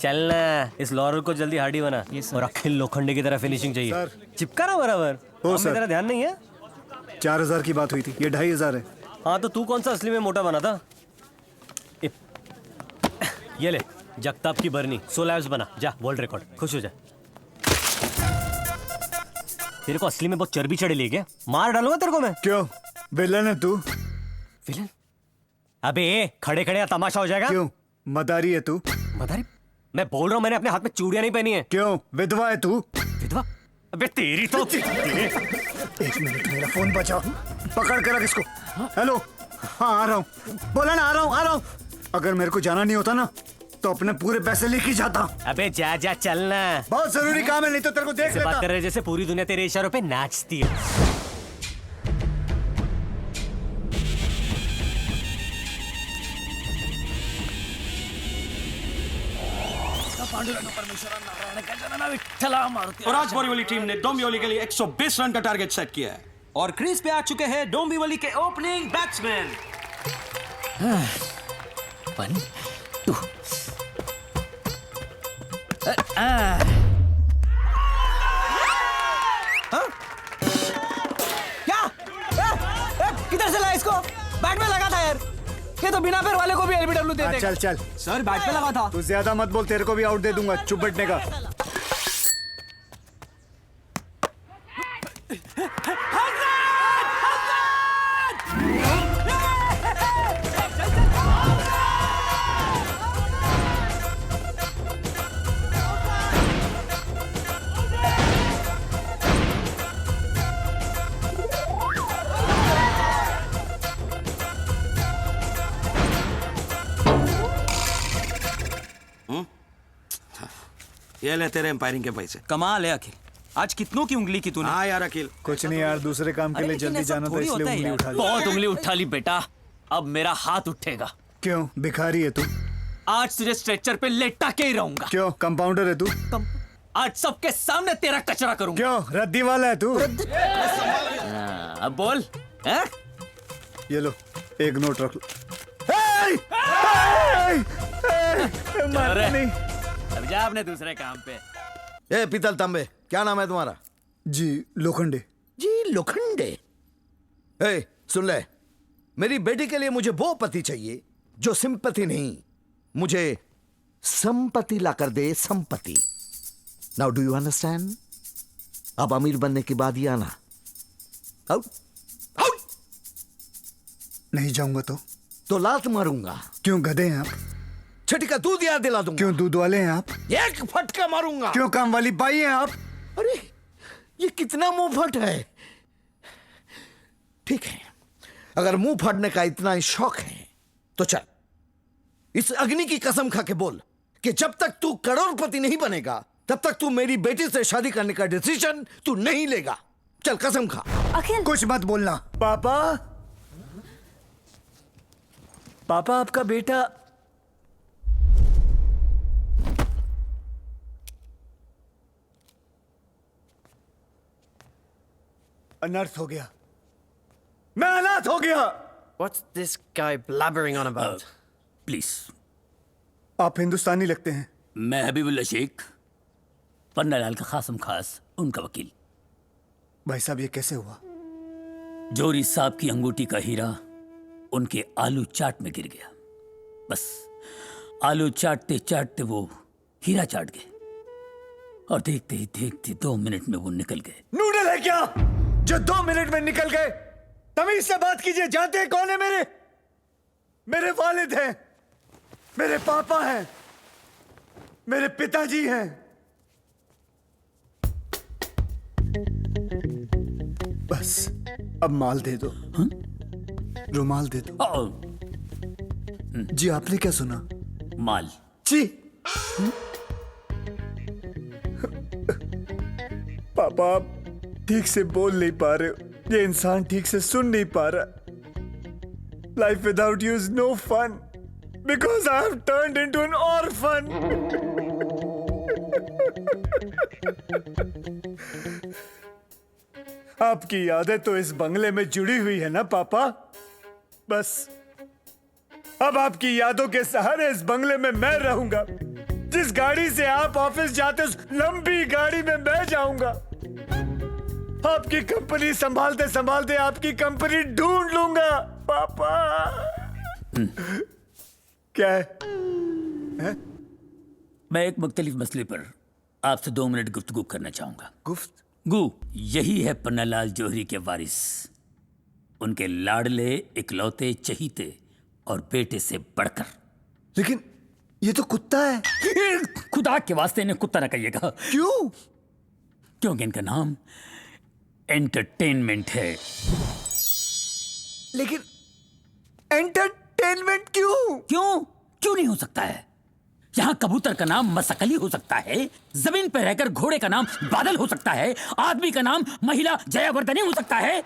चलना, इस लॉरल को जल्दी हार्डी बना और अखिल लोखंडे की तरह फिनिशिंग चाहिए। सर। चिपका ना बराबर। हो सर, तेरा ध्यान नहीं है? 4000 की बात हुई थी, ये 2500 है। हाँ तो तू कौन सा असली में मोटा बना था? ये ले जगताप की बरनी 16 एब्स बना, जा वर्ल्ड रिकॉर्ड, खुश हो जा। तेरे को असली में बहुत चर्बी चढ़ी ली क्या? मार डालूंगा तेरे को मैं। क्यों, विलन है तू? विलन? अबे खड़े खड़े तमाशा हो जाएगा। क्यों, मदारी है तू? मदारी? मैं बोल रहा हूँ मैंने अपने हाथ में चूड़ियां नहीं पहनी है। क्यों, विधवा है तू? विधवा? अबे तेरी तो 1 मिनट, मेरा फोन बचाओ। पकड़ कर रख इसको। हेलो, हाँ आ रहा हूँ। बोला ना आ रहा हूँ। अगर मेरे को जाना नहीं होता ना तो अपने पूरे पैसे लेके जाता। अबे जा जा चलना। बहुत जरूरी काम है, नहीं तो तेरे को देख लेता। बात कर रहे जैसे पूरी दुनिया तेरे इशारों पे नाचती है। और आज बोरीवली टीम ने डोंबिवली के लिए 120 रन का टारगेट सेट किया है और क्रीज पे आ चुके हैं डोंबिवली के ओपनिंग बैट्समैन। 1 2 क्या? किधर से लाया इसको? बैट में लगा था यार। ये तो बिना पैर वाले को भी एलबीडब्ल्यू दे देगा। चल सर बैट पे लगा था। तू ज्यादा मत बोल, तेरे को भी आउट दे दूंगा। चुप बैठने का। ये ले तेरे एम्पायरिंग के पैसे। कमाल है अखिल, आज कितनों की उंगली की तूने? हाँ यार अखिल, कुछ नहीं यार, दूसरे काम के लिए जल्दी जाना था इसलिए उंगली उठा ली। बहुत उंगली उठा ली बेटा, अब मेरा हाथ उठेगा। क्यों, भिखारी है तू? आज तुझे स्ट्रेचर पे लेटा के ही रहूंगा। क्यों, कंपाउंडर है तू? आज सबके सामने तेरा कचरा करूंगा। क्यों, रद्दी वाला है तू? अब बोल है? ये लो, एक नोट रख लो। अरे नहीं। अब जा अपने दूसरे काम पे। ए पीतल तांबे, क्या नाम है तुम्हारा? जी लोखंडे। जी लोखंडे। ए सुन ले, मेरी बेटी के लिए मुझे वो पति चाहिए जो सिंपति नहीं, मुझे संपत्ति ला कर दे। संपत्ति। Now do you understand? अब अमीर बनने के बाद ही आना। Out out. नहीं जाऊंगा तो लात मारूंगा। क्यों, गधे हैं आप? छठी का दूध याद दिला दूंगा। क्यों, दूध वाले हैं आप? एक फटका मारूंगा। क्यों, काम वाली बाई हैं आप? अरे ये कितना मुंह फट है। ठीक है, अगर मुंह फाड़ने का इतना ही शौक है तो चल, इस अग्नि की कसम खा के बोल कि जब तक तू करोड़पति नहीं बनेगा तब तक तू मेरी बेटी से शादी करने का डिसीजन तू नहीं लेगा। चल कसम खा। अखिल, कुछ मत बोलना। पापा, पापा आपका बेटा अनर्थ हो गया। मैं अनाथ हो गया। What's this guy blabbering on about? Please. आप हिंदुस्तानी लगते हैं। मैं हबीबुल्ला शेख, पन्नालाल का खासम खास, उनका वकील। भाई साहब, ये कैसे हुआ? जोरी साहब की अंगूठी का हीरा उनके आलू चाट में गिर गया। बस आलू चाटते चाटते वो हीरा चाट गए और देखते ही देखते 2 मिनट में वो निकल गए। नूडल है क्या जो 2 मिनट में निकल गए? तमीज से बात कीजिए। जानते हैं कौन है? मेरे वालिद हैं, मेरे पापा हैं, मेरे पिताजी हैं। बस अब माल दे दो। रुमाल दे दो। जी आपने क्या सुना? माल। जी पापा, आप ठीक से बोल नहीं पा रहे हो। ये इंसान ठीक से सुन नहीं पा रहा। Life without you is no fun because I have turned into an orphan. आपकी यादें तो इस बंगले में जुड़ी हुई है ना पापा? बस अब आपकी यादों के सहारे इस बंगले में मैं रहूंगा। जिस गाड़ी से आप ऑफिस जाते उस लंबी गाड़ी में मैं जाऊंगा। आपकी कंपनी संभालते संभालते आपकी कंपनी ढूंढ लूंगा पापा। क्या है? मैं एक मुख्तलिफ मसले पर आपसे 2 मिनट गुफ्तगू करना चाहूंगा। गुफ्त यही है पन्नालाल जौहरी के वारिस, उनके लाडले इकलौते चहीते और बेटे से बढ़कर। लेकिन ये तो कुत्ता है। खुदा के वास्ते इन्हें कुत्ता न कहिएगा। क्यों? क्योंकि इनका नाम एंटरटेनमेंट है। लेकिन एंटरटेनमेंट क्यों? क्यों नहीं हो सकता है? यहाँ कबूतर का नाम मसकली हो सकता है, जमीन पर रहकर घोड़े का नाम बादल हो सकता है, आदमी का नाम महिला जयावर्धनी हो सकता है,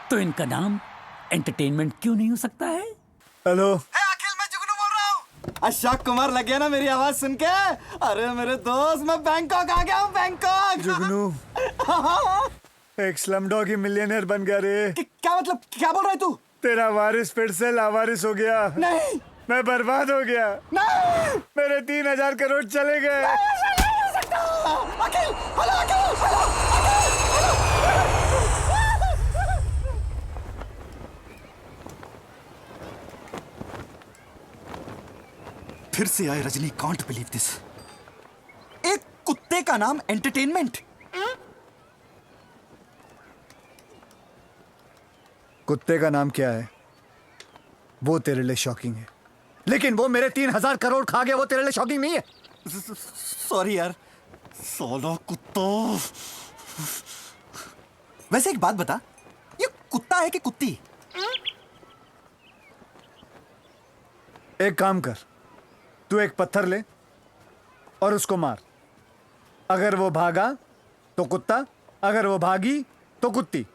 तो इनका नाम एंटरटेनमेंट क्यों नहीं हो सकता है? हेलो, अखिल, मैं जुगनू बोल रहा हूँ। अशोक कुमार लग गया ना मेरी आवाज सुन के? अरे मेरे दोस्त, मैं बैंकॉक आ गया हूँ, बैंकॉक। जुगनू एक स्लमडॉग ही मिलियनेयर बन गया रे। क्या मतलब? क्या बोल रहा है तू? तेरा वारिस फिर से लावारिस हो गया। नहीं, मैं बर्बाद हो गया। नहीं, मेरे 3,000 करोड़ चले गए। नहीं हो सकता। अखिल, हेलो, अखिल, हेलो, फिर से आए रजनी, कांट बिलीव दिस। एक कुत्ते का नाम एंटरटेनमेंट। कुत्ते का नाम क्या है वो तेरे लिए शॉकिंग है, लेकिन वो मेरे 3,000 करोड़ खा गया, वो तेरे लिए शॉकिंग नहीं है। सॉरी यार, सोलो कुत्तो। वैसे एक बात बता, ये कुत्ता है कि कुत्ती? एक काम कर, तू एक पत्थर ले और उसको मार। अगर वो भागा तो कुत्ता, अगर वो भागी तो कुत्ती।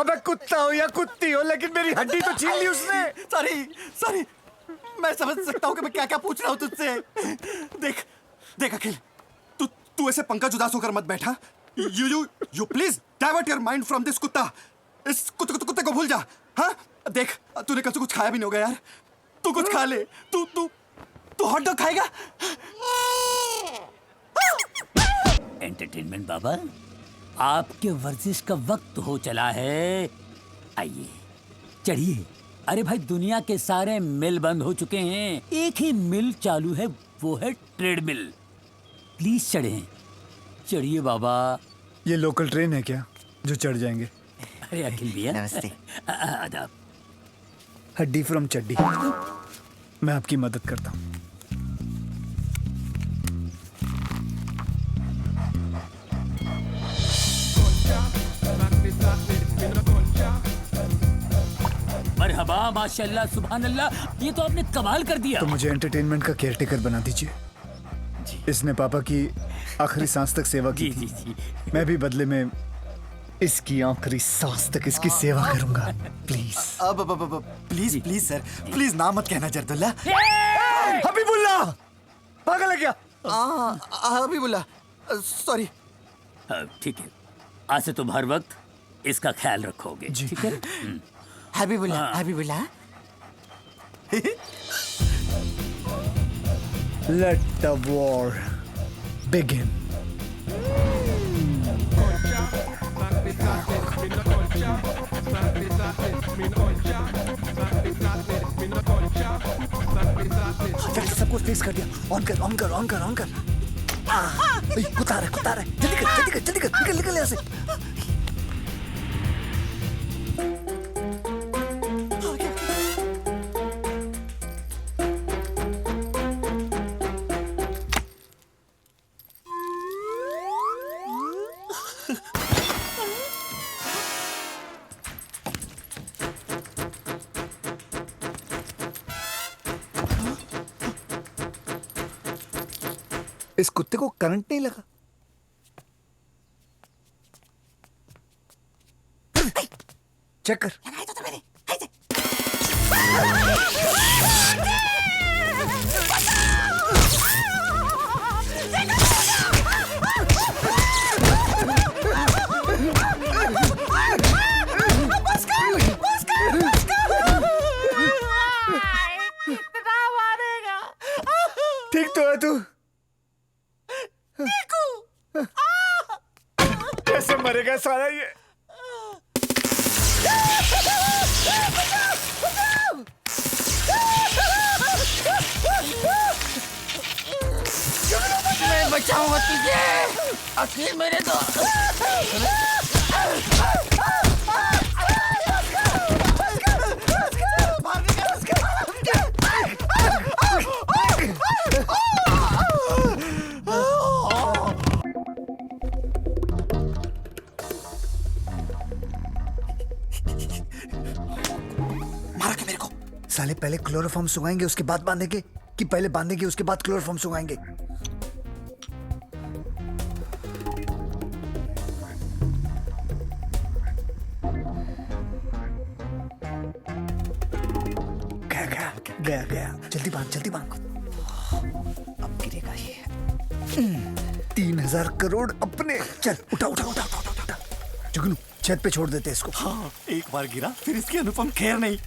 अबे कुत्ता हो या कुत्ती हो, लेकिन मेरी हड्डी तो छीन ली उसने। सॉरी, मैं समझ सकता हूँ कि मैं क्या क्या पूछ रहा हूँ तुझसे। देख अखिल, तू ऐसे पंकज उदास होकर मत बैठा। You please divert your mind from this कुत्ता। इस कुत्ते को भूल जा। हाँ, देख, तूने कल से कुछ खाया भी नहीं होगा यार। तू कुछ खा ले। तू हॉट डॉग खाएगा? एंटरटेनमेंट बाबा, आपके वर्जिश का वक्त हो चला है। आइए, चढ़िए। अरे भाई, दुनिया के सारे मिल बंद हो चुके हैं, एक ही मिल चालू है, वो है ट्रेडमिल। प्लीज चढ़िए बाबा। ये लोकल ट्रेन है क्या जो चढ़ जाएंगे? अरे अखिल भैया, नमस्ते। आदाब। हड्डी फ्रॉम चड्डी। मैं आपकी मदद करता हूँ। मरहबा, माशाल्लाह, सुभान अल्लाह, ये तो आपने कमाल कर दिया। तो मुझे एंटरटेनमेंट का केयरटेकर बना दीजिए। इसने पापा की आखिरी सांस तक सेवा की थी। मैं भी बदले में इसकी आखिरी सांस तक इसकी सेवा करूंगा। प्लीज। अब प्लीज सर, प्लीज ना मत कहना जरदुल्ला। हबीबुल्लाह, पागल है क्या? हबीबुल्लाह, सॉरी। ठीक है, आज से तुम हर वक्त इसका ख्याल रखोगे। ठीक है? Habibullah. Let the war begin. सब कुछ फिक्स कर दिया। ऑन कर। कुत्ता रहा है। जल्दी कर, निकल यहाँ से। इस कुत्ते को करंट नहीं लगा। चेक कर। ठीक तो है तू? कैसे मरेगा साला ये? मैं बचाऊंगा तुझे, अखिल मेरे दोस्त। मारा क्या मेरे को? साले पहले क्लोरोफॉर्म सुखाएंगे उसके बाद बांधेंगे, कि पहले बांधेंगे उसके बाद क्लोरोफॉर्म सुखाएंगे? गया गया, जल्दी बांध, जल्दी बांध। अब गिरेगा ये। 3,000 करोड़ अपने। चल उठा उठा उठा उठा उठा, उठा। जुगनू छत पे छोड़ देते इसको। हाँ, एक बार गिरा फिर इसकी अनुपम खेर नहीं।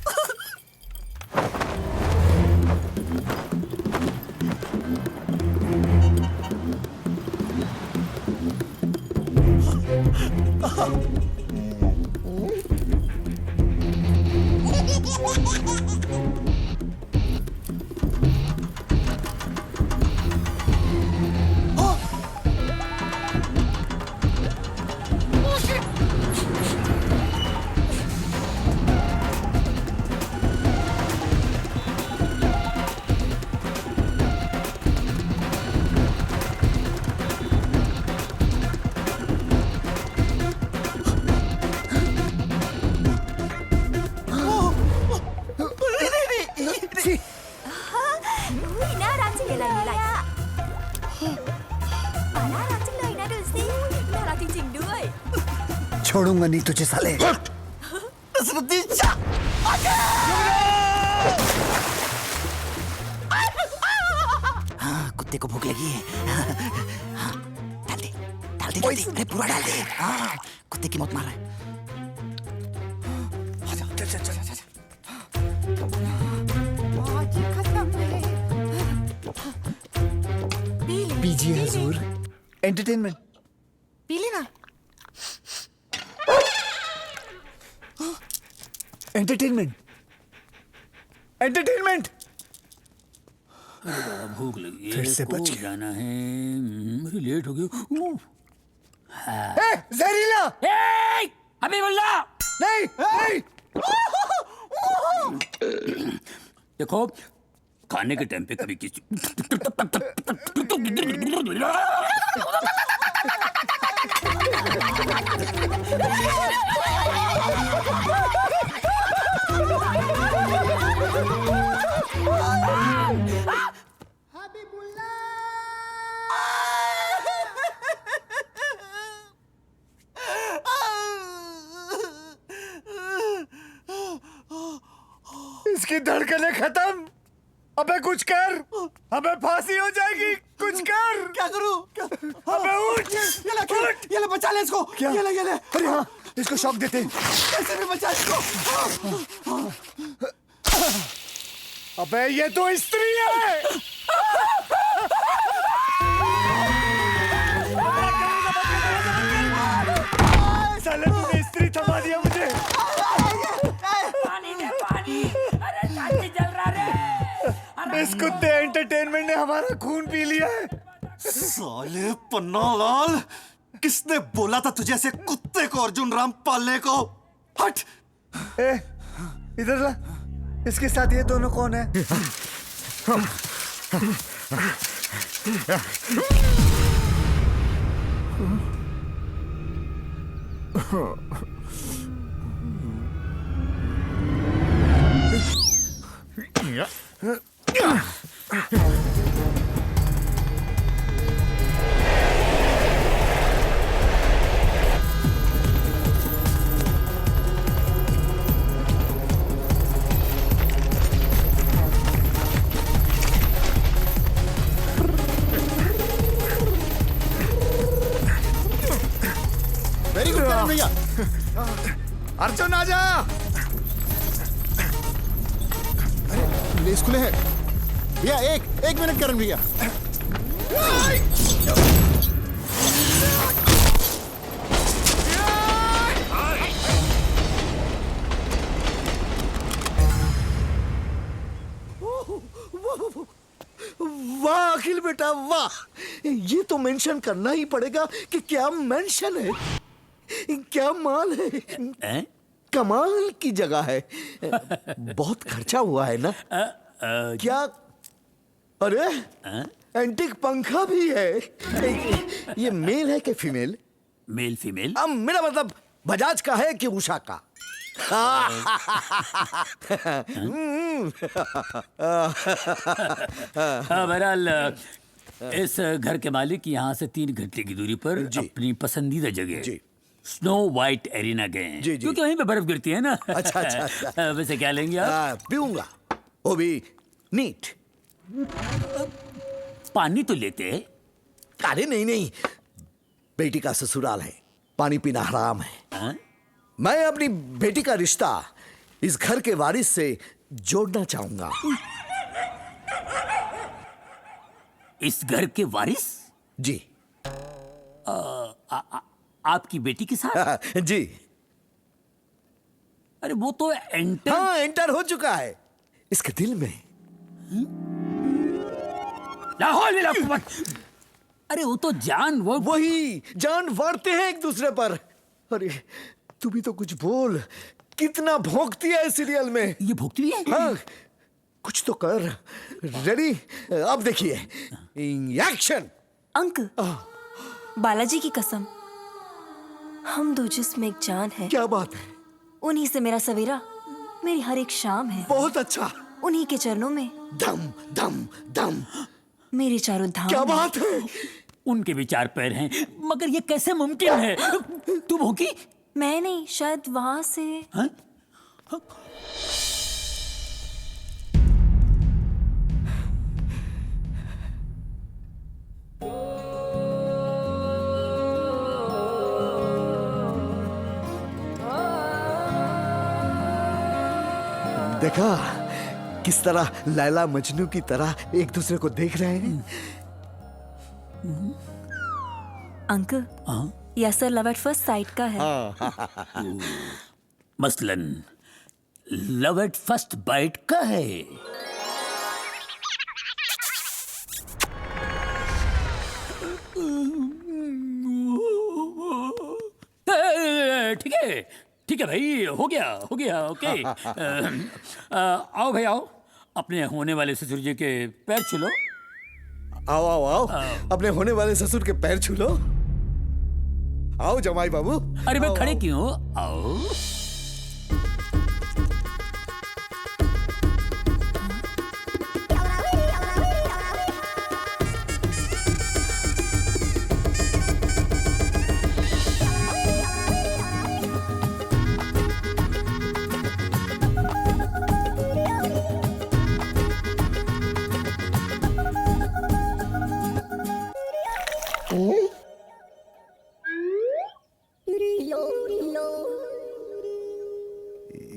छोड़ूंगा नहीं तुझे साले। हाँ, कुत्ते को भूख लगी है। हाँ, डाल दे, डाल दे, डाल दे। अरे पूरा डाल दे। हाँ, कुत्ते की मौत मार रहा है। चल चल चल चल। पीजिए हजूर। एंटरटेनमेंट पी लेना। Entertainment entertainment. भूख लगी है, फिर से बच को गया। जाना है। मेरी लेट हो गई। जहरीला अभी बोलना नहीं, नहीं। देखो, खाने के टाइम पे कभी किसी इसकी धड़कनें खत्म। अबे कुछ कर, हमें फांसी हो जाएगी। कुछ कर। क्या करूं? अबे उठ, उठ। ये ले बचा ले इसको। क्या? ये ले। अरे हाँ, इसको शॉक देते। कैसे भी बचा इसको। अबे ये तो स्त्री है। साले तूने स्त्री थमा दिया मुझे। पानी दे पानी। अरे छाती जल रहा रे। इस कुत्ते एंटरटेनमेंट ने हमारा खून पी लिया है। साले पन्नालाल, किसने बोला था तुझे ऐसे कुत्ते को अर्जुन राम पालने को? हट। ए, इधर ला। इसके साथ ये दोनों कौन है? वेरी गुड भैया। अर्जुन आजा। प्लेस खुले हैं भैया। एक मिनट करण भैया। वाह अखिल बेटा वाह, ये तो मेंशन करना ही पड़ेगा कि क्या मेंशन है, क्या माल है, हैं? कमाल की जगह है। बहुत खर्चा हुआ है ना? क्या? अरे एंटीक पंखा भी है। ये मेल है कि फीमेल? Male female? अब मेरा मतलब बजाज का है कि उषा का? हाँ, बहरहाल इस घर के मालिक यहाँ से 3 घंटे की दूरी पर अपनी पसंदीदा जगह जी। स्नो वाइट एरिना गए हैं, जी, जी। क्योंकि वहीं पे बर्फ गिरती है ना। अच्छा, अच्छा, अच्छा। वैसे क्या लेंगे आप? पीऊंगा, वो भी नीट। पानी तो लेते हैं। अरे नहीं नहीं, बेटी का ससुराल है, पानी पीना हराम है। हाँ? मैं अपनी बेटी का रिश्ता इस घर के वारिस से जोड़ना चाहूंगा। इस घर के वारिस? जी। आपकी बेटी के साथ? जी। अरे वो तो एंटर। हाँ, एंटर हो चुका है इसके दिल में। लाहौल मिला कुवत। अरे वो तो जान, वो वही जान वारते हैं एक दूसरे पर। अरे तू भी तो कुछ बोल, कितना भौंकती है इस सीरियल में। ये भुगती है? हाँ, कुछ तो कर। रेडी? अब देखिए, एक्शन। अंकल, बालाजी की कसम, हम दो जिस्म एक जान है। क्या बात है? उन्हीं से मेरा सवेरा, मेरी हर एक शाम है। बहुत अच्छा। उन्हीं के चरणों में दम दम दम, मेरे चारों धाम। क्या है। बात है? उनके विचार पैर हैं, मगर ये कैसे मुमकिन है? तू भूखी? मैं नहीं, शायद वहां से। हाँ? देखा किस तरह लैला मजनू की तरह एक दूसरे को देख रहे हैं। अंकल, ये असर लव एट फर्स्ट साइट का है। मसलन लव एट फर्स्ट बाइट का है। ठीक है भाई, हो गया ओके। आओ भाई आओ, अपने होने वाले ससुर जी के पैर छू लो। आओ आओ आओ, अपने होने वाले ससुर के पैर छू लो। आओ जमाई बाबू। अरे मैं खड़े क्यों? आओ।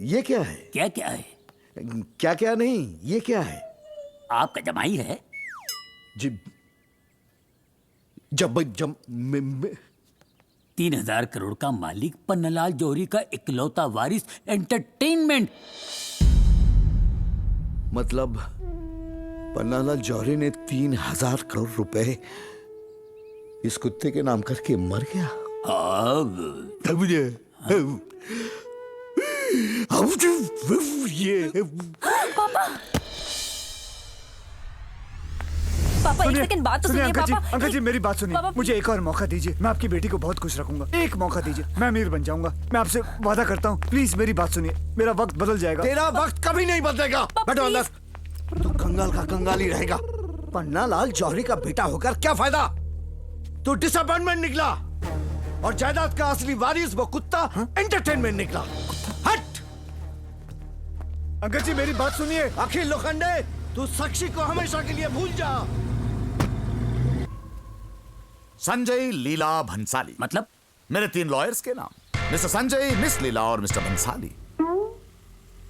ये क्या है? क्या क्या है? क्या क्या नहीं, ये क्या है? आपका जमाई है? जी, जब जब 3000 करोड़ का मालिक, पन्नालाल जौहरी का इकलौता वारिस, एंटरटेनमेंट। मतलब पन्नालाल जौहरी ने 3000 करोड़ रुपए इस कुत्ते के नाम करके मर गया। ये पापा एक सेकंड बात तो सुनिए। पापा अंकल जी मेरी बात सुनिए। पापा, मुझे एक और मौका दीजिए, मैं आपकी बेटी को बहुत खुश रखूंगा। एक मौका दीजिए, मैं अमीर बन जाऊंगा। मैं आपसे वादा करता हूँ, प्लीज मेरी बात सुनिए। मेरा वक्त बदल जाएगा। तेरा वक्त कभी नहीं बदलेगा। बैठो अंदर। तू कंगाल का कंगाल ही रहेगा। पन्नालाल जौहरी का बेटा होकर क्या फायदा? तू डिसअपॉइंटमेंट निकला, और जायदाद का असली वारिस वो कुत्ता एंटरटेनमेंट निकला। हट! अंकल जी मेरी बात सुनिए। अखिल लोखंडे, तू साक्षी को हमेशा के लिए भूल जा। संजय, लीला, भंसाली। मतलब? मेरे 3 लॉयर्स के नाम, मिस्टर संजय, मिस लीला और मिस्टर भंसाली।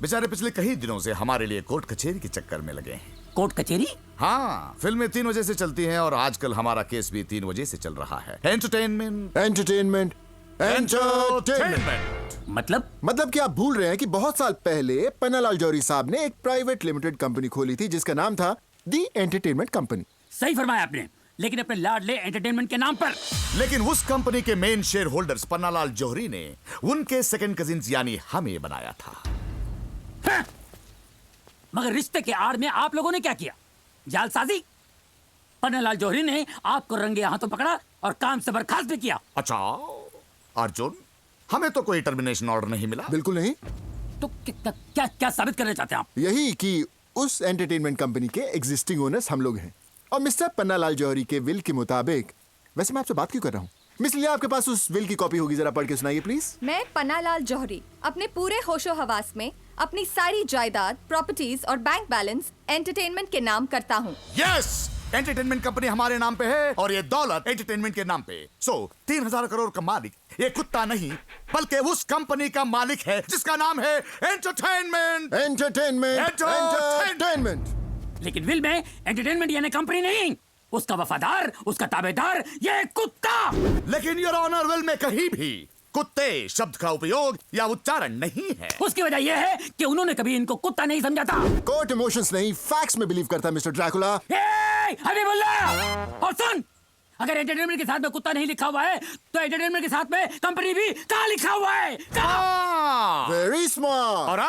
बेचारे पिछले कई दिनों से हमारे लिए कोर्ट कचहरी के चक्कर में लगे हैं। कोर्ट कचहरी? हाँ, फिल्में 3 वजह से चलती हैं और आजकल हमारा केस भी 3 वजह से चल रहा है। Entertainment, entertainment, entertainment. मतलब कि आप भूल रहे हैं कि बहुत साल पहले पन्नालाल जौहरी साहब ने एक प्राइवेट लिमिटेड कंपनी खोली थी जिसका नाम था दी एंटरटेनमेंट कंपनी। सही फरमाया आपने, लेकिन अपने लाडले एंटरटेनमेंट के नाम पर। लेकिन उस कंपनी के मेन शेयर होल्डर्स पन्नालाल जौहरी ने उनके सेकंड कजिन्स यानी हमें बनाया था। हाँ। मगर रिश्ते के आड़ में आप लोगों ने क्या किया? जालसाजी। पन्नालाल जौहरी ने आपको रंगे हाथों पकड़ा और काम से बर्खास्त भी किया। अच्छा अर्जुन, हमें तो कोई टर्मिनेशन ऑर्डर नहीं मिला। बिल्कुल नहीं। तो क्या क्या साबित करना चाहते हैं आप? यही कि उस एंटरटेनमेंट कंपनी के एग्जिस्टिंग ओनर्स हम लोग हैं और मिस्टर पन्नालाल जौहरी के विल के मुताबिक। वैसे मैं आपसे बात क्यों कर रहा हूँ? मिस लिया, आपके पास उस विल की कॉपी होगी, जरा पढ़ के सुनाइए प्लीज। मैं पन्नालाल जौहरी अपने पूरे होशो हवास में अपनी सारी जायदाद, प्रॉपर्टीज और बैंक बैलेंस एंटरटेनमेंट के नाम करता हूँ। यस, एंटरटेनमेंट कंपनी हमारे नाम पे है और ये दौलत एंटरटेनमेंट के नाम पे। 3,000 करोड़ का मालिक ये कुत्ता नहीं बल्कि उस कंपनी का मालिक है जिसका नाम है एंटरटेनमेंट। एंटरटेनमेंट। लेकिन विल में एंटरटेनमेंट यानी कंपनी नहीं, उसका वफादार, उसका ताबेदार ये कुत्ता। लेकिन योर ऑनर, विल में कहीं भी कुत्ते शब्द का उपयोग या उच्चारण नहीं है। उसकी वजह यह है कि उन्होंने कभी इनको कुत्ता नहीं समझा था। कोर्ट इमोशंस नहीं, फैक्ट्स में बिलीव करता है मिस्टर ड्रैकुला। और सुन, अगर एंटरटेनमेंट के साथ में कुत्ता नहीं लिखा हुआ है तो एंटरटेनमेंट के साथ में कंपनी भी कहाँ लिखा हुआ है? Very smart. और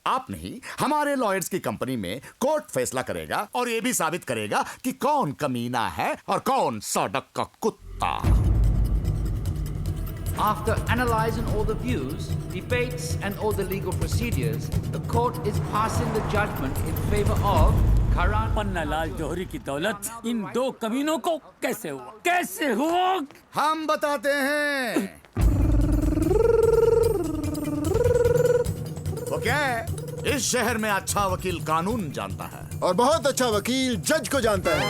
आप नहीं, हमारे लॉयर्स की कंपनी में कोर्ट फैसला करेगा और ये भी साबित करेगा कि कौन कमीना है और कौन सड़क का कुत्ता। After analyzing all the views, debates and all the legal procedures, the court is passing the judgment in favor of Karan Pannalal जौहरी की दौलत इन दो कमीनों को कैसे हुआ? कैसे हुआ? हम बताते हैं। वो क्या है? इस शहर में अच्छा वकील कानून जानता है और बहुत अच्छा वकील जज को जानता है।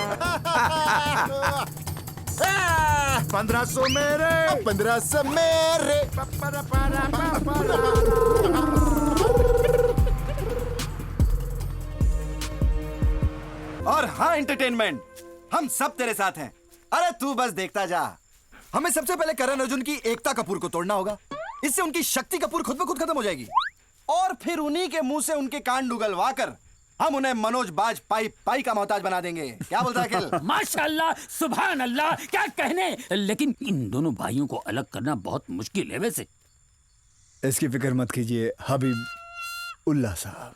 1500 मेरे, 1500 मेरे। और हाँ एंटरटेनमेंट, हम सब तेरे साथ हैं। अरे तू बस देखता जा। हमें सबसे पहले करण अर्जुन की एकता कपूर को तोड़ना होगा, इससे उनकी शक्ति कपूर खुद ब खुद खत्म हो जाएगी। और फिर उन्हीं के मुंह से उनके कान उगलवा कर हम उन्हें मनोज बाजपाई पाई का मोहताज बना देंगे। क्या बोलता है अखिल? माशाल्लाह, सुभान अल्लाह, क्या कहने। लेकिन इन दोनों भाइयों को अलग करना बहुत मुश्किल है। वैसे इसकी फिक्र मत कीजिए हबीब उल्लाह साहब,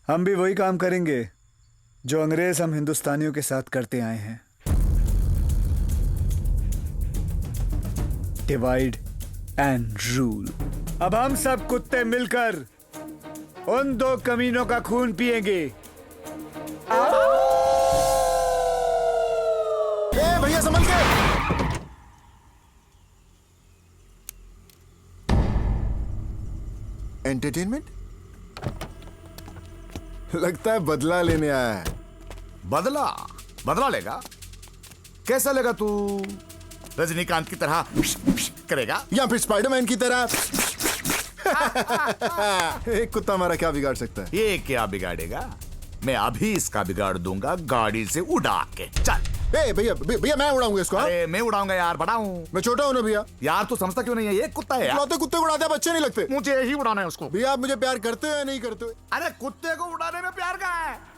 हम भी वही काम करेंगे जो अंग्रेज हम हिंदुस्तानियों के साथ करते आए हैं। Divide and rule. अब हम सब कुत्ते मिलकर उन दो कमीनों का खून पिएंगे। भैया संभल के। एंटरटेनमेंट लगता है बदला लेने आया है। बदला लेगा? कैसा लेगा तू? रजनीकांत की तरह करेगा या फिर स्पाइडरमैन की तरह? एक कुत्ता हमारा क्या बिगाड़ सकता है? ये क्या बिगाड़ेगा? मैं अभी इसका बिगाड़ दूंगा गाड़ी से उड़ा के। चल। भैया मैं उड़ाऊंगा इसको। अरे मैं उड़ाऊंगा यार, बड़ा हूँ। मैं छोटा हूँ ना भैया। यार तू समझता क्यों नहीं है? ये कुत्ता है। इकलौते कुत्ते को उड़ाते हैं, बच्चे नहीं लगते। मुझे ही उड़ाना है उसको। भैया आप मुझे प्यार करते हो या नहीं करते हो? अरे कुत्ते को उड़ाने में प्यार का है।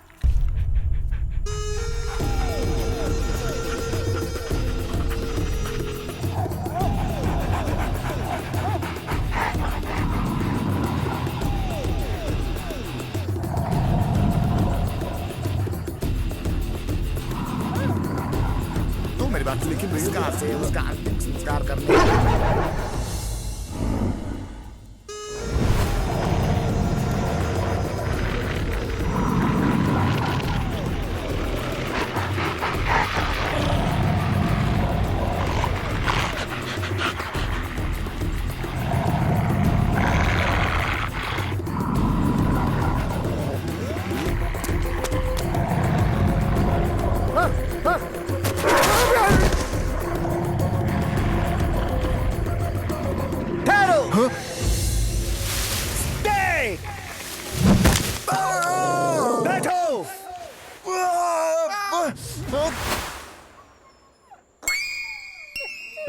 मेरी बात, लेकिन संस्कार से उसका अंतिम संस्कार करने।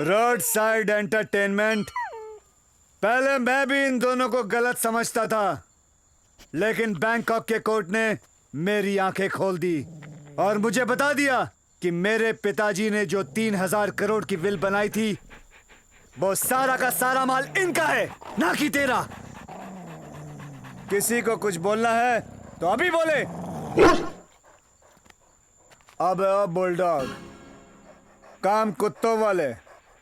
Road side entertainment. पहले मैं भी इन दोनों को गलत समझता था, लेकिन बैंकॉक के कोर्ट ने मेरी आंखें खोल दी और मुझे बता दिया कि मेरे पिताजी ने जो 3,000 करोड़ की विल बनाई थी वो सारा का सारा माल इनका है, ना कि तेरा। किसी को कुछ बोलना है तो अभी बोले। अब बुलडॉग, काम कुत्तों वाले,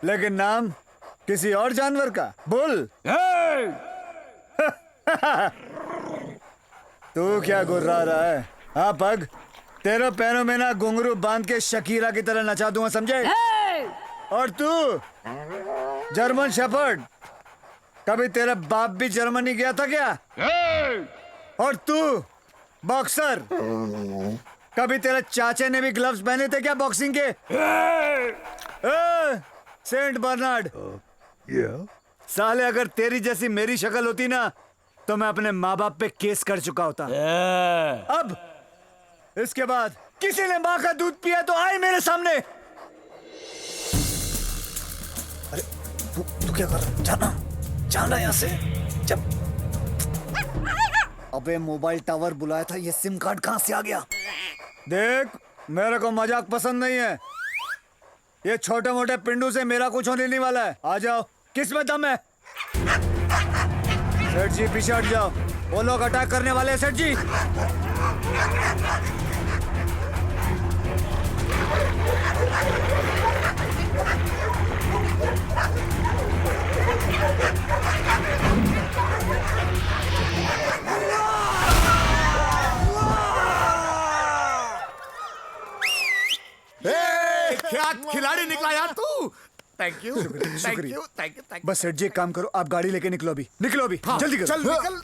लेकिन नाम किसी और जानवर का। बुल। तू क्या गुर्रा रहा है? हाँ पग, तेरे पैरों में ना घुंघरू बांध के शकीरा की तरह नचा दूंगा, समझे? और तू जर्मन शेफर्ड, कभी तेरा बाप भी जर्मनी गया था क्या? और तू बॉक्सर, कभी तेरे चाचे ने भी ग्लव्स पहने थे क्या बॉक्सिंग के? सेंट बर्नार्ड, साले अगर तेरी जैसी मेरी शक्ल होती ना तो मैं अपने माँ बाप पे केस कर चुका होता। अब इसके बाद किसी ने माँ का दूध पिया तो आए मेरे सामने। अरे तू क्या कर रहा? जाना यहाँ से। जब अबे मोबाइल टावर बुलाया था, ये सिम कार्ड कहाँ से आ गया? देख, मेरे को मजाक पसंद नहीं है। ये छोटे मोटे पिंडू से मेरा कुछ होने नहीं वाला है। आ जाओ, किस में दम है? सेठ जी पीछे हट जाओ, वो लोग अटैक करने वाले हैं। सेठ जी क्या खिलाड़ी निकला यार तू। थैंक यू, शुक्रिया। Thank you. बस सेठ जी एक काम करो, आप गाड़ी लेके निकलो अभी। निकलो अभी, हाँ, जल्दी करो। चल निकल।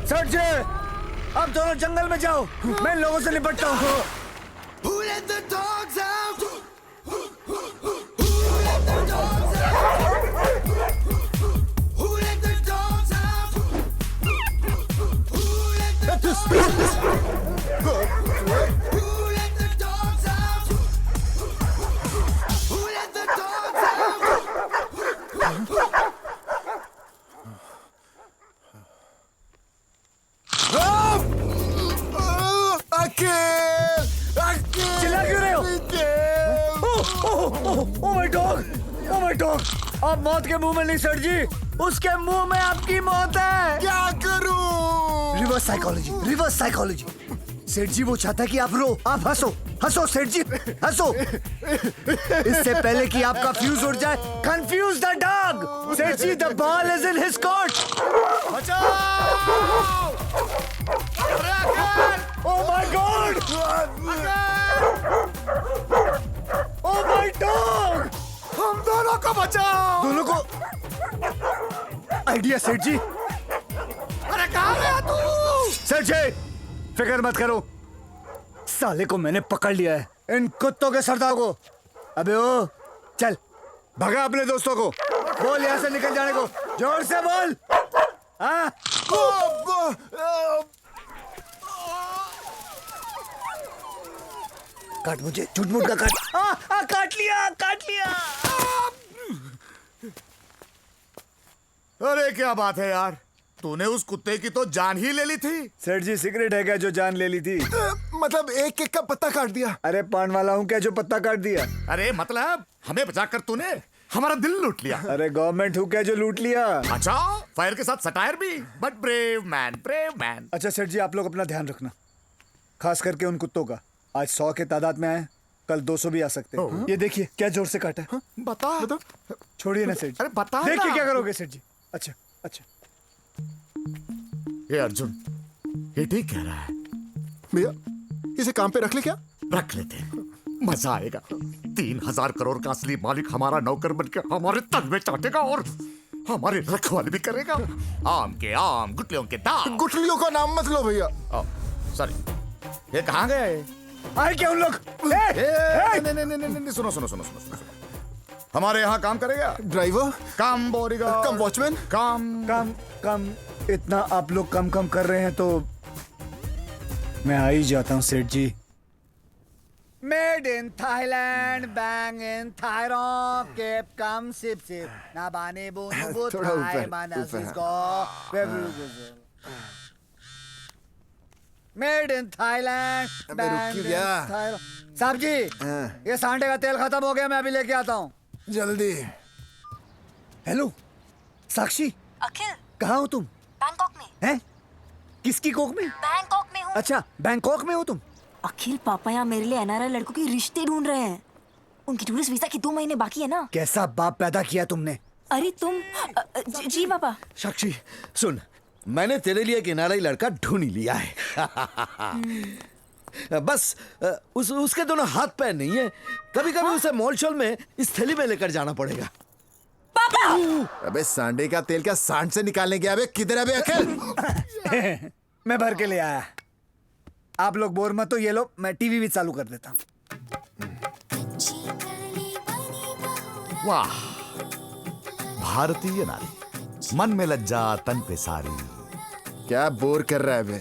सेठ जी अब दोनों जंगल में जाओ, मैं इन लोगों से निपटता हूँ। चिल्ला क्यों रहे हो? ओह my dog, oh my dog. आप मौत के मुंह में नहीं सेठ जी, उसके मुंह में आपकी मौत है। क्या करूं? Reverse psychology, reverse psychology. सेठ जी वो चाहता है कि आप रो, आप हंसो। हंसो सेठ जी, हंसो। इससे पहले कि आपका फ्यूज उड़ जाए, कंफ्यूज द डॉग। सेठ जी, the ball is in his court. बचाओ! Oh my God! Oh my dog! हम दोनों को बचाओ। दोनों को आइडिया सेठ जी। अरे कहाँ गया तू? सेठ जी फिक्र मत करो, साले को मैंने पकड़ लिया है, इन कुत्तों के सरदार को। अबे ओ चल भगा अपने दोस्तों को, बोल यहाँ से निकल जाने को, जोर से बोल। हाँ काट मुझे, झूठ मूठ का काट। काट लिया, काट लिया। अरे क्या बात है यार, तूने उस कुत्ते की तो जान ही ले ली थी। सेठ जी सिगरेट है क्या जो जान ले ली थी? मतलब एक एक का पत्ता काट दिया। अरे पान वाला हूँ क्या जो पत्ता काट दिया? अरे मतलब हमें बचाकर तूने हमारा दिल लूट लिया। अरे गवर्नमेंट हूँ क्या जो लूट लिया? अच्छा, फायर के साथ सटायर भी, but brave man, brave man. अच्छा सेठ जी आप लोग अपना ध्यान रखना, खास करके उन कुत्तों का। आज 100 के तादाद में आए, कल 200 भी आ सकते हैं। ये देखिए क्या जोर से काटा है। बता। छोड़िए ना सेठ जी। अरे बता। देखिए क्या करोगे सेठ जी। अच्छा अच्छा। ये अर्जुन, ये ठीक कह रहा है। भैया इसे काम पे रख ले क्या? रख लेते हैं, मजा आएगा। 3,000 करोड़ का असली मालिक हमारा नौकर बनकर हमारे तन में चाटेगा और हमारी रखवाली भी करेगा। आम के आम, गुठलियों के दाम। गुठलियों का नाम मत लो भैया। सॉरी, ये कहाँ गया है? आए क्या उन लोग? नहीं, सुनो सुनो सुनो सुनो। हमारे यहाँ काम करेगा? ड्राइवर, काम बोरेगा, कम वॉचमैन, काम इतना आप लोग कम कर रहे हैं तो मैं आ ही जाता हूँ सेठ जी। Made in Thailand, bang in Thailand, keep come sip sip. Na bani bunu bu थोड़ा ऊपर, Thai mana ऊपर, sisko. Made in Thailand, अबे bang रुक in गया। Thailand. साहब जी, ये सांडे का तेल खत्म हो गया, मैं अभी लेके आता हूँ। जल्दी। हेलो, साक्षी, अखिल, कहाँ हो तुम? बैंकॉक में। हैं? किसकी कोख में? बैंकॉक में हूँ। अच्छा, बैंकॉक में हो तुम? अखिल, पापा यहाँ मेरे लिए एनआरआई लड़कों के रिश्ते ढूंढ रहे हैं। उनकी टूरिस्ट वीजा की 2 महीने बाकी है ना। कैसा बाप पैदा किया तुमने? अरे तुम जी पापा। साक्षी सुन, मैंने तेरे लिए एक एनआरआई लड़का ढूंढ ही लिया है। बस उसके दोनों हाथ पैर नहीं है, कभी कभी उसे मॉल शॉल में इस थैली में लेकर जाना पड़ेगा। पापा! अबे सांडे का तेल क्या सांड से निकालने गया? अबे किधर है बे अखिल? मैं भर के ले आया। आप लोग बोर मत हो, ये लो, मैं टीवी भी चालू कर देता हूँ। वाह, भारतीय नारी, मन में लज्जा तन पे सारी। क्या बोर कर रहा है बे?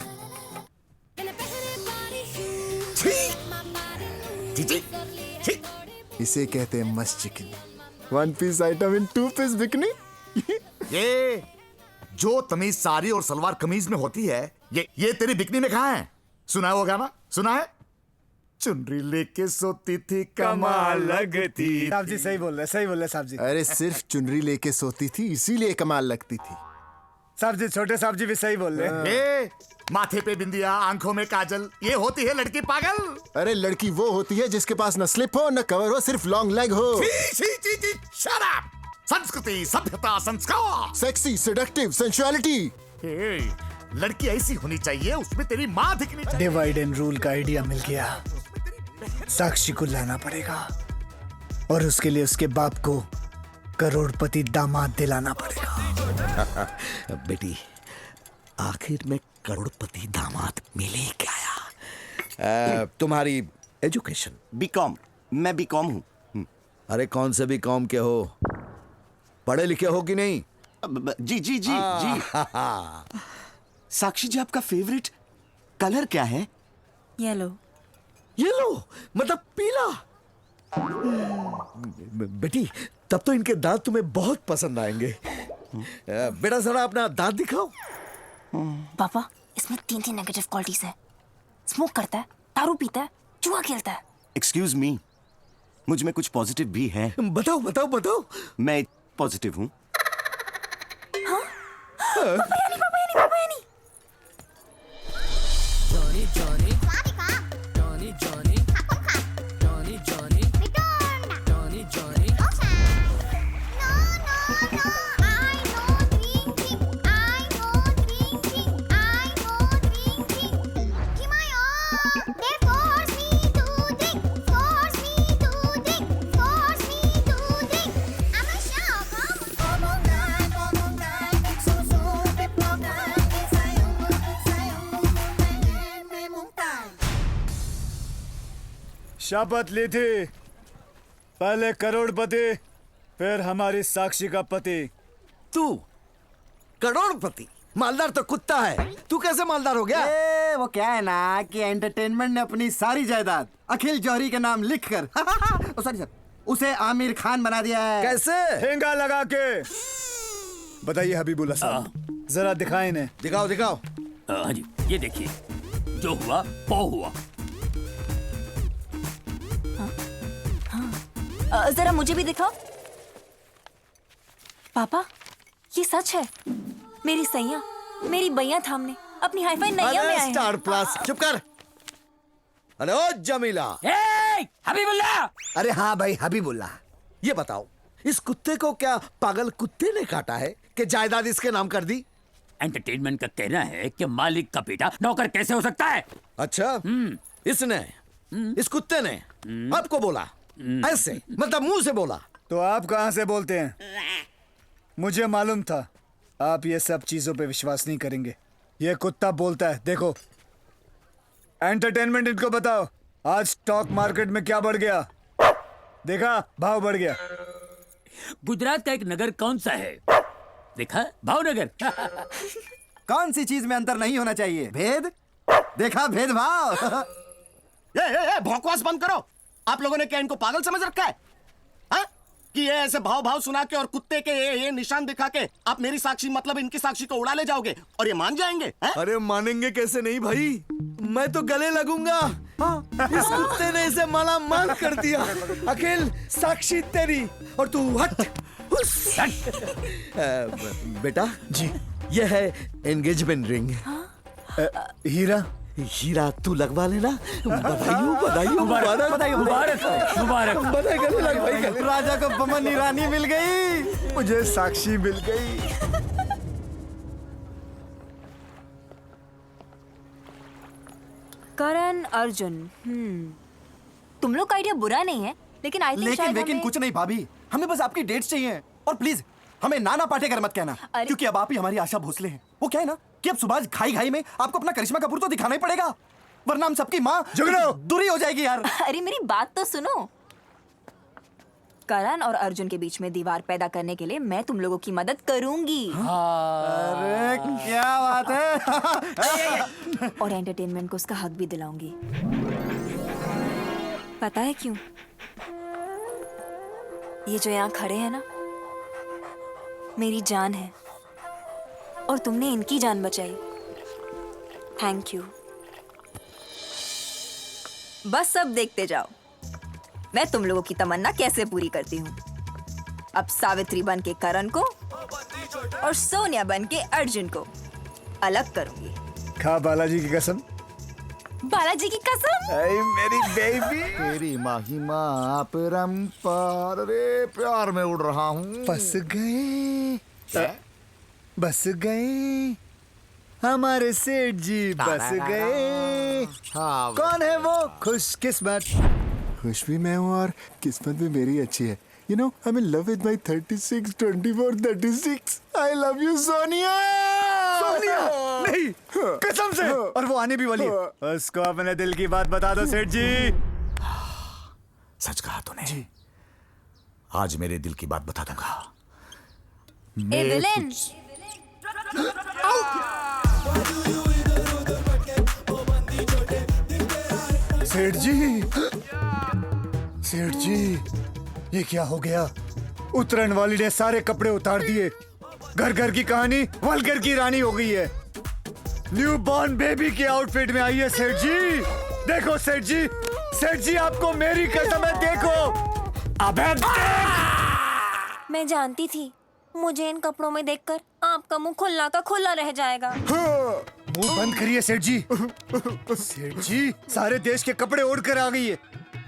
इसे कहते हैं मस्त chicken. 1 piece item in 2 piece bikini. ये जो तमीज साड़ी और सलवार कमीज में होती है, ये तेरी बिकनी में कहाँ है? सुना होगा ना? सुना है? चुनरी लेके सोती थी कमाल लगती। साहब जी सही बोल रहे, सही बोल रहे साहब जी। अरे सिर्फ चुनरी लेके सोती थी, इसीलिए कमाल लगती थी। साहब जी, छोटे साहब जी भी सही बोल रहे। ए, माथे पे बिंदिया, आंखों में काजल, ये होती है लड़की पागल। अरे लड़की वो होती है जिसके पास न स्लिप हो न कवर हो, सिर्फ लॉन्ग लेग हो। Shut up! संस्कृति, सभ्यता, संस्कार, सेक्सी, सेडक्टिव, सेंसुअलिटी। लड़की ऐसी होनी चाहिए, उसमें तेरी माँ दिखनी चाहिए। डिवाइड एंड रूल का आइडिया मिल गया। साक्षी को लाना पड़ेगा और उसके लिए उसके बाप को करोड़पति दामाद दिलाना पड़ेगा। बेटी, आखिर में करोड़पति दामाद मिले क्या? तुम्हारी एजुकेशन? बीकॉम। मैं बीकॉम हूँ। अरे कौन से बीकॉम के हो? पढ़े लिखे हो कि नहीं? जी जी जी जी। साक्षी जी, आपका फेवरेट कलर क्या है? येलो। येलो मतलब पीला? बेटी, तब तो इनके दांत तुम्हें बहुत पसंद आएंगे। बेटा जरा अपना दांत दिखाओ। पापा, इसमें 3 नेगेटिव क्वालिटीज है। स्मोक करता है, दारू पीता है, जुआ खेलता है। एक्सक्यूज मी, मुझ में कुछ पॉजिटिव भी है। बताओ बताओ बताओ। मैं पॉजिटिव हूँ। शपथ ली थी, पहले करोड़पति फिर हमारी साक्षी का पति। तू करोड़पति? मालदार तो कुत्ता है, तू कैसे मालदार हो गया? वो क्या है ना कि एंटरटेनमेंट ने अपनी सारी जायदाद अखिल जौहरी के नाम लिखकर सॉरी सर, उसे आमिर खान बना दिया है। कैसे? ठेंगा लगा के। बताइए हबीबुल्ला साहब, जरा दिखाएं इन्हें। दिखाओ दिखाओ। हाँ जी, ये देखिए, जो हुआ वो हुआ। जरा मुझे भी दिखाओ। पापा, ये सच है। मेरी सैया, मेरी बैया थामने अपनी हाईफाई नैया में आए हैं। स्टार प्लस, चुप कर। अरे ओ जमीला। हबीबुल्ला। अरे हाँ भाई हबीबुल्ला, ये बताओ, इस कुत्ते को क्या पागल कुत्ते ने काटा है कि जायदाद इसके नाम कर दी? एंटरटेनमेंट का कहना है कि मालिक का बेटा नौकर कैसे हो सकता है? अच्छा, इसने, इस कुत्ते ने आपको बोला? ऐसे मतलब मुंह से बोला? तो आप कहां से बोलते हैं? मुझे मालूम था आप ये सब चीजों पे विश्वास नहीं करेंगे। ये कुत्ता बोलता है, देखो। एंटरटेनमेंट इनको बताओ, आज स्टॉक मार्केट में क्या बढ़ गया? देखा, भाव बढ़ गया। गुजरात का एक नगर कौन सा है? देखा, भावनगर। कौन सी चीज में अंतर नहीं होना चाहिए? भेद। देखा भेदभाव। ए, बकवास बंद करो। आप लोगों ने क्या इनको पागल समझ रखा है? हाँ? कि ये ऐसे भाव भाव सुना के और कुत्ते के ये निशान दिखा के आप मेरी साक्षी मतलब इनकी साक्षी को उड़ा ले जाओगे और ये मान जाएंगे? अरे मानेंगे कैसे नहीं भाई, मैं तो गले लगूंगा। इस कुत्ते ने इसे मालामाल कर दिया। अखिल साक्षी तेरी और तू हट। बेटा जी, यह है एंगेजमेंट रिंग। हीरा हीरा तू लगवा लेना। बधाई मुबारक गले लग भाई गले। राजा को बमन ईरानी मिल गई, मुझे साक्षी मिल गई। करण अर्जुन, तुम लोग का आइडिया बुरा नहीं है, लेकिन आई थिंक लेकिन कुछ नहीं भाभी, हमें बस आपकी डेट्स चाहिए। और प्लीज हमें नाना पाटेकर मत कहना, क्योंकि अब आप ही हमारी आशा भोसले हैं। वो क्या है ना कि अब सुबह घाई घाई में आपको अपना करिश्मा कपूर तो दिखाना ही पड़ेगा, वरना हम सबकी माँ दूरी हो जाएगी यार। अरे मेरी बात तो सुनो। करण और अर्जुन के बीच में दीवार पैदा करने के लिए मैं तुम लोगों की मदद करूंगी। अरे क्या बात है। और एंटरटेनमेंट को उसका हक भी दिलाऊंगी। पता है क्यों? ये जो यहाँ खड़े हैं ना, मेरी जान है और तुमने इनकी जान बचाई। Thank you. बस अब देखते जाओ मैं तुम लोगों की तमन्ना कैसे पूरी करती हूँ। अब सावित्री बन के करण को और सोनिया बन के अर्जुन को अलग करूंगी। खा बालाजी की कसम। बालाजी की कसम। मेरी बेबी। तेरी महिमा परंपार, रे प्यार में उड़ रहा हूँ। बस गए हमारे सेठ जी, बस गए। हाँ, कौन है वो खुशकिस्मत? खुश भी मैं हूँ और किस्मत भी मेरी अच्छी है। You know, I'm in love with my 36, 24, 36. I love you, Sonia. Sonia नहीं, कसम से। और वो आने भी वाली है। उसको अपने दिल की बात बता दो सेठ जी। सच कहा तूने जी। आज मेरे दिल की बात बता दूंगा। A villain. सेठ जी, सेठ जी, ये क्या हो गया? उतरन वाली ने सारे कपड़े उतार दिए। घर घर की कहानी वलगर की रानी हो गई है। न्यू बॉर्न बेबी के आउटफिट में आई है सेठ जी। देखो सेठ जी, सेठ जी आपको मेरी कसम है, देखो। अबे मैं जानती थी मुझे इन कपड़ों में देखकर आपका मुंह खुला का खुला रह जाएगा। मुंह बंद करिए सेठ जी। सेठ जी सारे देश के कपड़े ओढ़ कर आ गई है।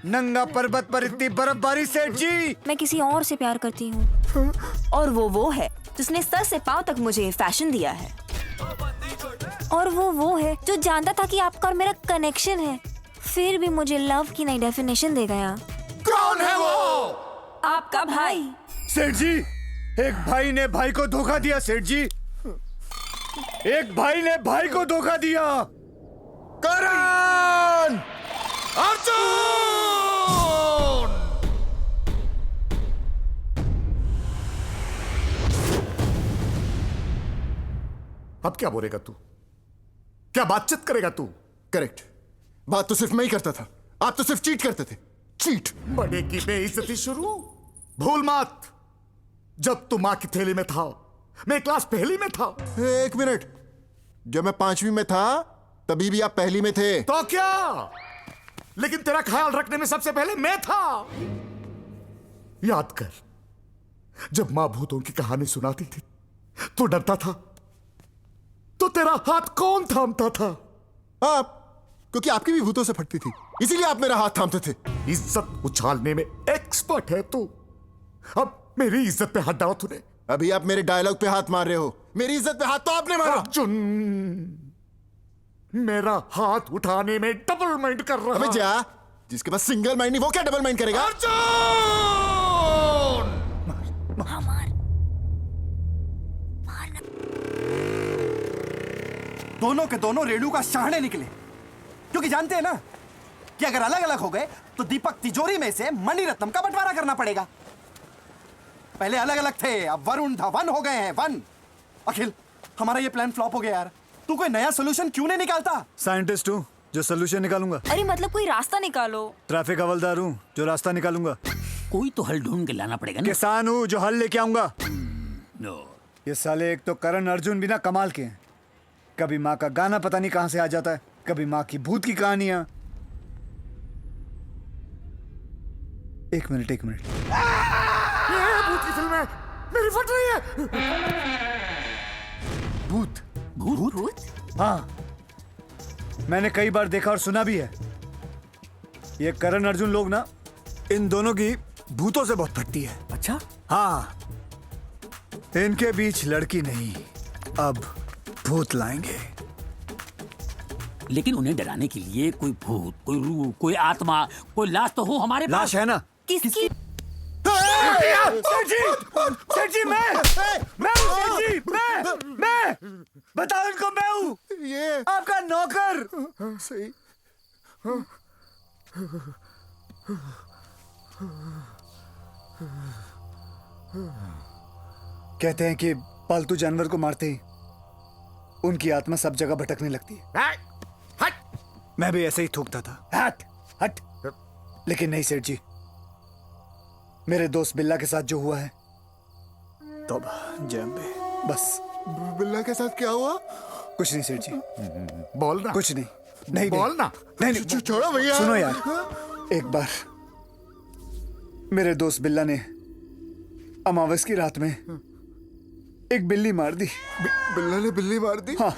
नंगा पर्वत पर इतनी बर्फबारी सेठ जी। मैं किसी और से प्यार करती हूँ और वो है जिसने सर से पांव तक मुझे फैशन दिया है। और वो है जो जानता था कि आपका और मेरा कनेक्शन है, फिर भी मुझे लव की नई डेफिनेशन दे गया। कौन है वो? आपका भाई। सेठ जी, एक भाई ने भाई को धोखा दिया सेठ जी। एक भाई ने भाई को धोखा दिया। करण! अर्जुन! अब क्या बोलेगा तू? क्या बातचीत करेगा तू? करेक्ट, बात तो सिर्फ मैं ही करता था, आप तो सिर्फ चीट करते थे। चीट। बड़े की बेइज्जती शुरू। भूल मत, जब तू मां की थैली में था मैं क्लास पहली में था। एक मिनट, जब मैं 5वीं में था तभी भी आप पहली में थे। तो क्या, लेकिन तेरा ख्याल रखने में सबसे पहले मैं था। याद कर, जब मां भूतों की कहानी सुनाती थी तो डरता था, तो तेरा हाथ कौन थामता था? आप, क्योंकि आपकी भी भूतों से फटती थी, इसीलिए आप मेरा हाथ थामते थे। इज्जत उछालने में एक्सपर्ट है तू। अब मेरी इज्जत पे हाथ डाला तूने। अभी आप मेरे डायलॉग पे हाथ मार रहे हो, मेरी इज्जत पे हाथ तो आपने मारा। अर्जुन, मेरा हाथ उठाने में डबल माइंड कर रहा। अबे जा, जिसके पास सिंगल माइंड नहीं वो क्या डबल माइंड करेगा? अर्जुन! दोनों के दोनों रेणु का शहाणे निकले, क्योंकि जानते हैं ना कि अगर अलग अलग हो गए तो दीपक तिजोरी में से मणिरत्नम का बंटवारा करना पड़ेगा। पहले अलग अलग थे, अब वरुण धवन हो गए हैं, वन। अखिल, हमारा ये प्लान फ्लॉप हो गया यार। तू कोई नया सोल्यूशन क्यों नहीं निकालता? साइंटिस्ट हूँ, जो सोल्यूशन निकालूंगा। अरे मतलब कोई रास्ता निकालो। ट्रैफिक हवलदार हूँ जो रास्ता निकालूंगा। कोई तो हल ढूंढ के लाना पड़ेगा ना। किसान हूँ जो हल लेके आऊंगा। नो। ये साले एक तो करण अर्जुन भी ना कमाल के हैं। कभी माँ का गाना पता नहीं कहाँ से आ जाता है, कभी माँ की भूत की कहानियां। एक मिनट ये भूत की फिल्म है, मेरी फट रही है। भूत भूत भूत? हाँ, मैंने कई बार देखा और सुना भी है। ये करण अर्जुन लोग ना इन दोनों की भूतों से बहुत फटती है। अच्छा? हाँ, इनके बीच लड़की नहीं, अब भूत लाएंगे। लेकिन उन्हें डराने के लिए कोई भूत, कोई रूह, कोई आत्मा, कोई लाश तो हो हमारे पास। लाश है ना? किसकी? सेठ जी, मैं बताओ इनको, मैं हूँ ये आपका नौकर। सही। कहते हैं कि पालतू जानवर को मारते ही उनकी आत्मा सब जगह भटकने लगती है। हट। मैं भी ऐसे ही थूकता था, हट हट। लेकिन नहीं सेठ जी, मेरे दोस्त बिल्ला के साथ जो हुआ है, तौबा जय अम्बे। बस। बिल्ला के साथ क्या हुआ? कुछ नहीं सेठ जी। बोलना। कुछ नहीं। नहीं बोलना। नहीं, छोड़ो भैया। सुनो यार, एक बार मेरे दोस्त बिल्ला ने अमावस की रात में एक बिल्ली मार दी। बिल्ला ने बिल्ली मार दी? हाँ,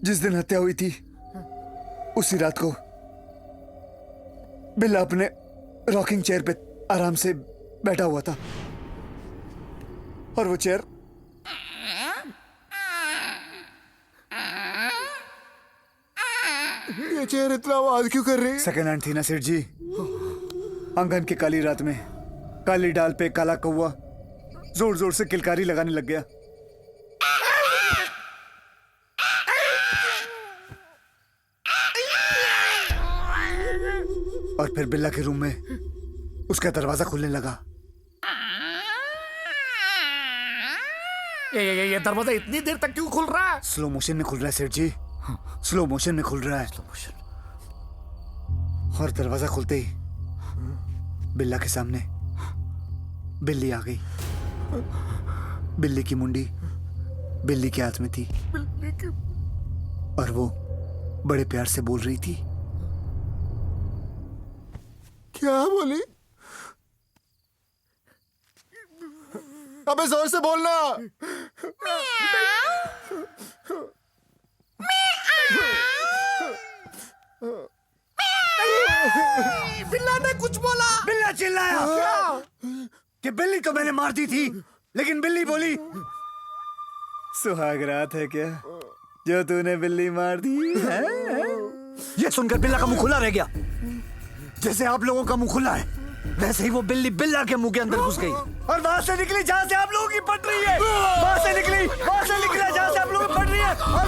जिस दिन हत्या हुई थी उसी रात को बिल्ला अपने रॉकिंग चेयर पे आराम से बैठा हुआ था और वो चेयर ये चेयर इतना आवाज क्यों कर रही है? सेकेंड हैंड थी ना सेठ जी। आंगन की काली रात में काली डाल पे काला कौवा जोर जोर से किलकारी लगाने लग गया। और फिर बिल्ला के रूम में उसका दरवाजा खुलने लगा। ये दरवाजा इतनी देर तक क्यों खुल रहा है? स्लो मोशन में खुल रहा है सेठ जी, स्लो मोशन में खुल रहा है। Slow motion. और दरवाजा खुलते ही बिल्ला के सामने बिल्ली आ गई। बिल्ली की मुंडी बिल्ली के हाथ में थी और वो बड़े प्यार से बोल रही थी। क्या बोली? अबे जोर से बोलना। बिल्ला ने कुछ बोला। बिल्ला चिल्लाया कि बिल्ली तो मैंने मार दी थी, लेकिन बिल्ली बोली सुहाग रात है क्या जो तूने बिल्ली मार दी है? ये सुनकर बिल्ला का मुंह खुला रह गया। जैसे आप लोगों का मुंह खुला है, वैसे ही वो बिल्ली बिल्ला के मुंह के अंदर घुस गई और वहां से निकली जहां से आप लोगों की पट रही है। वहां से निकला जहां से आप लोगों की पट रही है और